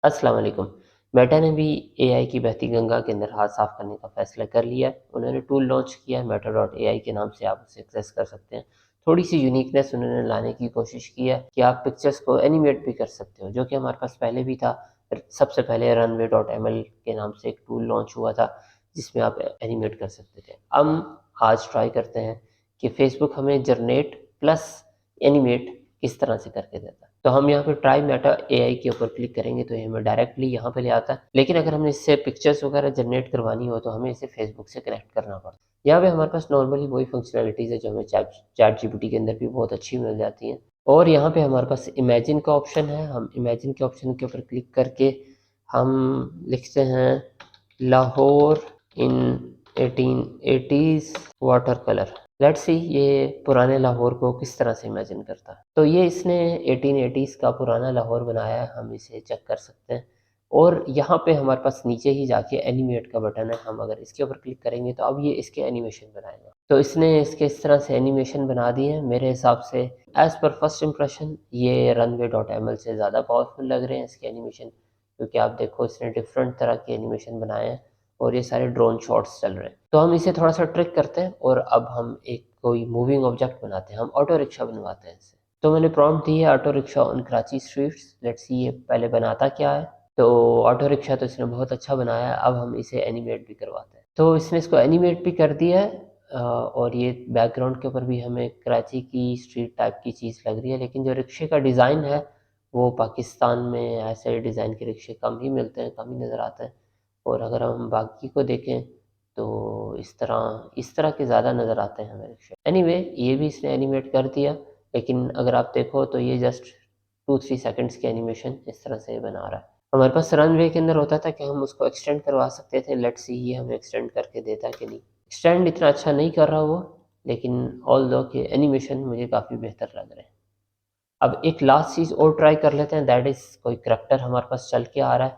अस्सलाम वालेकुम। मेटा ने भी एआई की बहती गंगा के अंदर हाथ साफ करने का फैसला कर लिया है। उन्होंने टूल लॉन्च किया है मेटा डॉट एआई के नाम से, आप उसे एक्सेस कर सकते हैं। थोड़ी सी यूनिकनेस उन्होंने लाने की कोशिश की है कि आप पिक्चर्स को एनिमेट भी कर सकते हो, जो कि हमारे पास पहले भी था। सबसे पहले रनवे डॉट एमएल के नाम से एक टूल लॉन्च हुआ था जिसमें आप एनिमेट कर सकते थे। हम आज ट्राई करते हैं कि फेसबुक हमें जनरेट प्लस एनिमेट किस तरह से करके देता है। तो हम यहाँ पे ट्राई मेटा एआई के ऊपर क्लिक करेंगे तो ये हमें डायरेक्टली यहाँ पे ले आता है। लेकिन अगर हमें इससे पिक्चर्स वगैरह जनरेट करवानी हो तो हमें इसे फेसबुक से कनेक्ट करना पड़ता है। यहाँ पे हमारे पास नॉर्मली वही फंक्शनैलिटीज़ है जो हमें चैट जीपीटी के अंदर भी बहुत अच्छी मिल जाती हैं। और यहाँ पे हमारे पास इमेजिन का ऑप्शन है। हम इमेजिन के ऑप्शन के ऊपर क्लिक करके हम लिखते हैं लाहौर इन 1880s water colour. Let's see ये पुराने लाहौर को किस तरह से इमेजिन करता है। तो ये इसने 1880s का पुराना लाहौर बनाया है, हम इसे चेक कर सकते हैं। और यहाँ पे हमारे पास नीचे ही जाके एनिमेट का बटन है, हम अगर इसके ऊपर क्लिक करेंगे तो अब ये इसके एनिमेशन बनाएगा। तो इसने इसके इस तरह से एनिमेशन बना दिए हैं। मेरे हिसाब से एज़ पर फर्स्ट इम्प्रेशन ये रनवे डॉट एम एल से ज़्यादा पावरफुल लग रहे हैं इसके एनिमेशन, क्योंकि आप देखो इसने डिफरेंट तरह के एनिमेशन बनाए हैं और ये सारे ड्रोन शॉट्स चल रहे हैं। तो हम इसे थोड़ा सा ट्रिक करते हैं और अब हम एक कोई मूविंग ऑब्जेक्ट बनाते हैं। हम ऑटो रिक्शा बनवाते हैं इससे। तो मैंने प्रॉम्प्ट दी है auto rickshaw on Karachi streets. Let's see ये पहले बनाता क्या है। तो ऑटो रिक्शा तो इसने बहुत अच्छा बनाया है। अब हम इसे एनिमेट भी करवाते हैं। तो इसने इसको एनिमेट भी कर दिया है और ये बैकग्राउंड के ऊपर भी हमें कराची की स्ट्रीट टाइप की चीज़ लग रही है। लेकिन जो रिक्शे का डिज़ाइन है वो पाकिस्तान में ऐसे डिज़ाइन के रिक्शे कम ही मिलते हैं, कम ही नज़र आते हैं। और अगर हम बाकी को देखें तो इस तरह के ज़्यादा नज़र आते हैं हमें रिक्शे। एनीवे ये भी इसने एनिमेट कर दिया। लेकिन अगर आप देखो तो ये जस्ट 2-3 सेकंड्स की एनिमेशन इस तरह से बना रहा है। हमारे पास रनवे के अंदर होता था कि हम उसको एक्सटेंड करवा सकते थे। लेट्स सी ये हमें एक्सटेंड करके देता है कि नहीं। एक्सटेंड इतना अच्छा नहीं कर रहा वो, लेकिन ऑल्दो के एनिमेशन मुझे काफ़ी बेहतर लग रहे हैं। अब एक लास्ट चीज़ और ट्राई कर लेते हैं, दैट इज़ कोई करैक्टर हमारे पास चल के आ रहा है,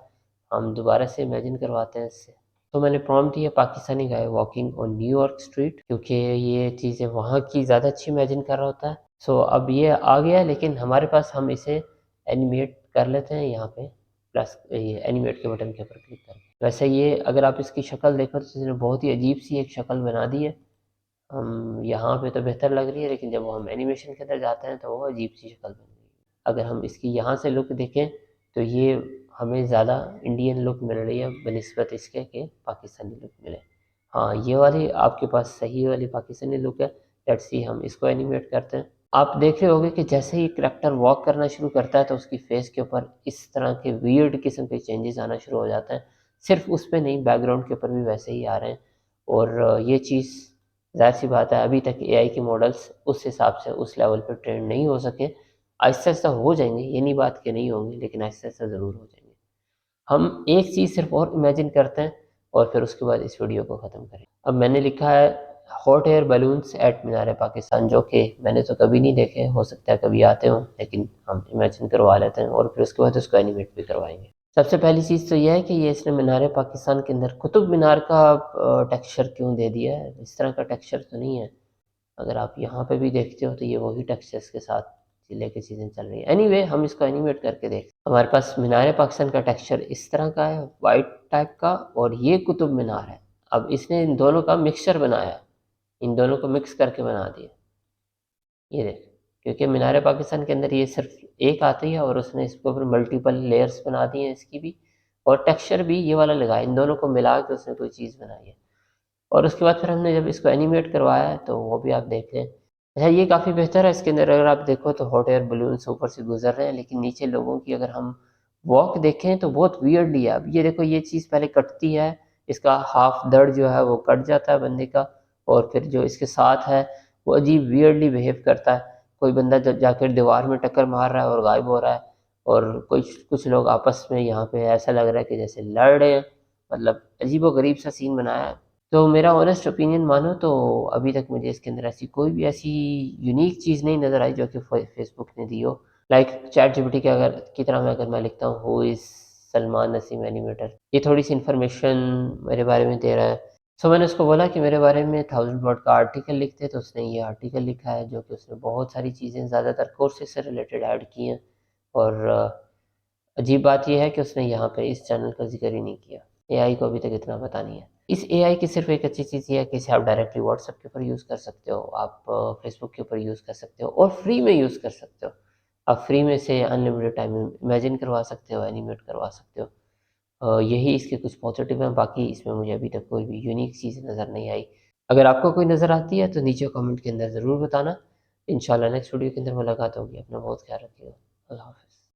हम दोबारा से इमेजिन करवाते हैं इससे। तो मैंने प्रॉम्प्ट दिया पाकिस्तानी गाय वॉकिंग ऑन न्यूयॉर्क स्ट्रीट, क्योंकि ये चीज़ें वहाँ की ज़्यादा अच्छी इमेजिन कर रहा होता है। सो अब ये आ गया है, लेकिन हमारे पास हम इसे एनिमेट कर लेते हैं यहाँ पे प्लस ये एनिमेट के बटन के ऊपर क्लिक करके। वैसे ये अगर आप इसकी शक्ल देखो तो इसने बहुत ही अजीब सी एक शक्ल बना दी है। हम यहाँ पे तो बेहतर लग रही है, लेकिन जब हम एनिमेशन के अंदर जाते हैं तो वो अजीब सी शक्ल बन गई। अगर हम इसकी यहाँ से लुक देखें तो ये हमें ज़्यादा इंडियन लुक मिल रही है बनिस्बत इसके कि पाकिस्तानी लुक मिले। हाँ, ये वाली आपके पास सही वाली पाकिस्तानी लुक है। लेट्स सी हम इसको एनिमेट करते हैं। आप देख रहे होंगे कि जैसे ही करैक्टर वॉक करना शुरू करता है तो उसकी फेस के ऊपर इस तरह के वियर्ड किस्म के चेंजेस आना शुरू हो जाते हैं। सिर्फ उस पे नहीं, बैकग्राउंड के ऊपर भी वैसे ही आ रहे हैं। और ये चीज़ ज़ाहिर सी बात है, अभी तक एआई के मॉडल्स उस हिसाब से उस लेवल पे ट्रेन नहीं हो सके। आहिस्ता-आहिस्ता हो जाएँगे, ये नहीं बात कि नहीं होंगे, लेकिन आहिस्ता-आहिस्ता ज़रूर हो जाएँगे। हम एक चीज़ सिर्फ और इमेजिन करते हैं और फिर उसके बाद इस वीडियो को ख़त्म करें। अब मैंने लिखा है हॉट एयर बलून्स एट मीनार पाकिस्तान, जो कि मैंने तो कभी नहीं देखे, हो सकता है कभी आते हों, लेकिन हम इमेजिन करवा लेते हैं और फिर उसके बाद उसको एनिमेट भी करवाएँगे। सबसे पहली चीज़ तो ये है कि ये इसने मीनार पाकिस्तान के अंदर कुतुब मीनार का टेक्सचर क्यों दे दिया है? इस तरह का टेक्सचर तो नहीं है। अगर आप यहाँ पे भी देखते हो तो ये वही टेक्सचर्स के साथ लेके चीज़ें चल रही है। एनीवे हम इसको एनिमेट करके देखते हैं। हमारे पास मीनार पाकिस्तान का टेक्सचर इस तरह का है, वाइट टाइप का, और ये कुतुब मीनार है। अब इसने इन दोनों का मिक्सचर बनाया, इन दोनों को मिक्स करके बना दिया। ये देख, क्योंकि मीनार पाकिस्तान के अंदर ये सिर्फ एक आती है और उसने इसके ऊपर मल्टीपल लेयर्स बना दी हैं इसकी भी, और टेक्सचर भी ये वाला लगाया। इन दोनों को मिला के उसने कोई चीज़ बनाई है। और उसके बाद फिर हमने जब इसको एनिमेट करवाया है तो वो भी आप देख लें। अच्छा, ये काफ़ी बेहतर है। इसके अंदर अगर आप देखो तो हॉट एयर बलून्स ऊपर से गुजर रहे हैं, लेकिन नीचे लोगों की अगर हम वॉक देखें तो बहुत वियर्डली है। अब ये देखो, ये चीज़ पहले कटती है, इसका हाफ धड़ जो है वो कट जाता है बंदे का, और फिर जो इसके साथ है वो अजीब वियर्डली बिहेव करता है। कोई बंदा जब जाकर दीवार में टक्कर मार रहा है और गायब हो रहा है, और कुछ कुछ लोग आपस में यहाँ पे ऐसा लग रहा है कि जैसे लड़ रहे हैं। मतलब अजीबो-गरीब सा सीन बनाया है। तो मेरा ऑनेस्ट ओपिनियन मानो तो अभी तक मुझे इसके अंदर ऐसी कोई भी ऐसी यूनिक चीज़ नहीं नज़र आई जो कि फेसबुक ने दी हो। लाइक चैट जीपीटी के अगर की तरह मैं अगर मैं लिखता हूँ who is Salman Naseem animator, ये थोड़ी सी इन्फॉर्मेशन मेरे बारे में दे रहा है। सो मैंने उसको बोला कि मेरे बारे में 1000 वर्ड का आर्टिकल लिखते, तो उसने ये आर्टिकल लिखा है, जो कि उसने बहुत सारी चीज़ें ज़्यादातर कोर्सेज से रिलेटेड ऐड की हैं। और अजीब बात ये है कि उसने यहाँ पे इस चैनल का ज़िक्र ही नहीं किया। एआई को अभी तक इतना पता नहीं है। इस एआई की सिर्फ़ एक अच्छी चीज़ ये है कि इसे आप डायरेक्टली व्हाट्सएप के ऊपर यूज़ कर सकते हो, आप फेसबुक के ऊपर यूज़ कर सकते हो और फ्री में यूज़ कर सकते हो। आप फ्री में इसे अनलिमिटेड टाइम में इमेजिन करवा सकते हो, एनिमेट करवा सकते हो। यही इसके कुछ पॉज़िटिव हैं, बाकी इसमें मुझे अभी तक कोई भी यूनिक चीज़ नज़र नहीं आई। अगर आपको कोई नज़र आती है तो नीचे कमेंट के अंदर ज़रूर बताना। इंशाल्लाह नेक्स्ट वीडियो के अंदर मुलाकात होगी। अपना बहुत ख्याल रखिएगा। अल्लाह हाफ़िज़।